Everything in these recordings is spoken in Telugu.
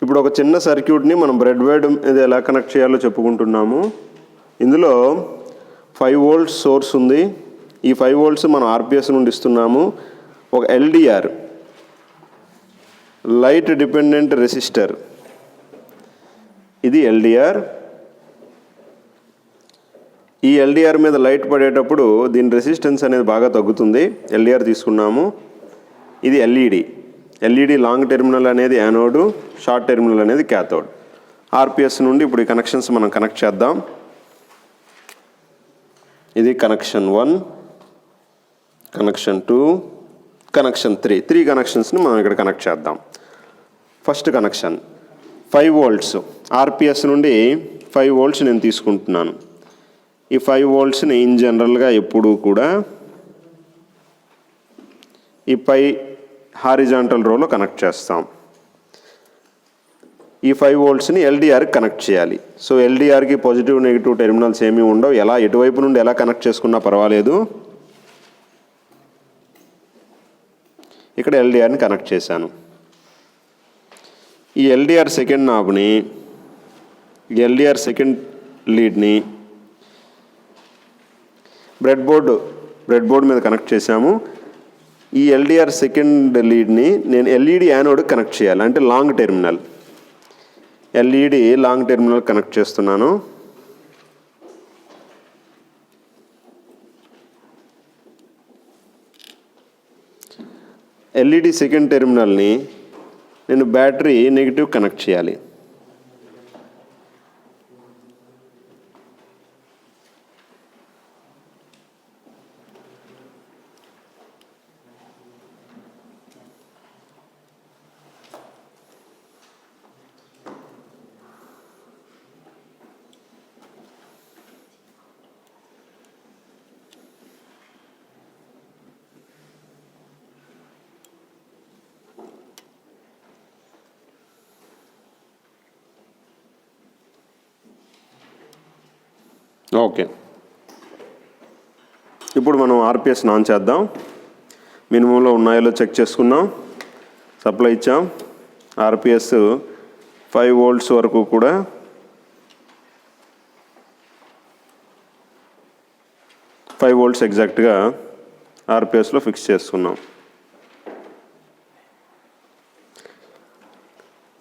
ఇప్పుడు ఒక చిన్న సర్క్యూట్ని మనం బ్రెడ్ బోర్డ్ మీద ఎలా కనెక్ట్ చేయాలో చెప్పుకుంటున్నాము. ఇందులో 5 వోల్ట్స్ సోర్స్ ఉంది. ఈ 5 వోల్ట్స్ మనం ఆర్పిఎస్ నుండి ఇస్తున్నాము. ఒక ఎల్డిఆర్ లైట్ డిపెండెంట్ రెసిస్టర్, ఇది ఎల్డిఆర్. ఈ ఎల్డిఆర్ మీద లైట్ పడేటప్పుడు దీని రెసిస్టెన్స్ అనేది బాగా తగ్గుతుంది. ఎల్డిఆర్ తీసుకున్నాము. ఇది ఎల్ఈడి లాంగ్ టెర్మినల్ అనేది యానోడ్, షార్ట్ టెర్మినల్ అనేది క్యాథోడ్. ఆర్పిఎస్ నుండి ఇప్పుడు ఈ కనెక్షన్స్ మనం కనెక్ట్ చేద్దాం. ఇది కనెక్షన్ 1, కనెక్షన్ 2, కనెక్షన్ 3 కనెక్షన్స్ని మనం ఇక్కడ కనెక్ట్ చేద్దాం. ఫస్ట్ కనెక్షన్ 5 వోల్ట్స్, ఆర్పిఎస్ నుండి 5 వోల్ట్స్ నేను తీసుకుంటున్నాను. ఈ 5 వోల్ట్స్ని ఇన్ జనరల్గా ఎప్పుడూ కూడా ఈ పై హారిజాంటల్ రోలో కనెక్ట్ చేస్తాం. ఈ 5 వోల్ట్స్ని ఎల్డిఆర్కి కనెక్ట్ చేయాలి. సో ఎల్డిఆర్కి పాజిటివ్ నెగిటివ్ టెర్మినల్స్ ఏమీ ఉండవు. ఎటువైపు నుండి ఎలా కనెక్ట్ చేసుకున్నా పర్వాలేదు. ఇక్కడ ఎల్డిఆర్ని కనెక్ట్ చేశాను. ఈ ఎల్డిఆర్ సెకండ్ నాబ్ని, ఎల్డిఆర్ సెకండ్ లీడ్ని బ్రెడ్ బోర్డ్ మీద కనెక్ట్ చేశాము. ఈ ఎల్డిఆర్ సెకండ్ లీడ్ని నేను ఎల్ఈడి యానోడ్ కనెక్ట్ చేయాలి, అంటే long terminal. LED long terminal connect చేస్తున్నాను. ఎల్ఈడి సెకండ్ టెర్మినల్ని నేను బ్యాటరీ నెగిటివ్ కనెక్ట్ చేయాలి. ఓకే, ఇప్పుడు మనం ఆర్పిఎస్ని ఆన్ చేద్దాం. మినిమంలో ఉన్నాయో చెక్ చేసుకున్నాం. సప్లై ఇచ్చాం. ఆర్పిఎస్ 5 వోల్ట్స్ వరకు కూడా ఫైవ్ వోల్ట్స్ ఎగ్జాక్ట్గా ఆర్పిఎస్లో ఫిక్స్ చేసుకున్నాం.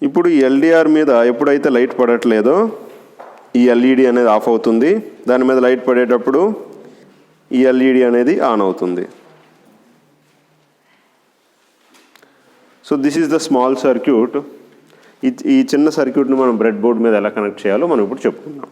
ఇప్పుడు ఈ ఎల్డిఆర్ మీద ఎప్పుడైతే లైట్ పడట్లేదో ఈ ఎల్ఈడి అనేది ఆఫ్ అవుతుంది. దాని మీద లైట్ పడేటప్పుడు ఈ ఎల్ఈడి అనేది ఆన్ అవుతుంది. So this is the small circuit. ఈ చిన్న సర్క్యూట్ని మనం బ్రెడ్ బోర్డ్ మీద ఎలా కనెక్ట్ చేయాలో మనం ఇప్పుడు చెప్పుకుందాం.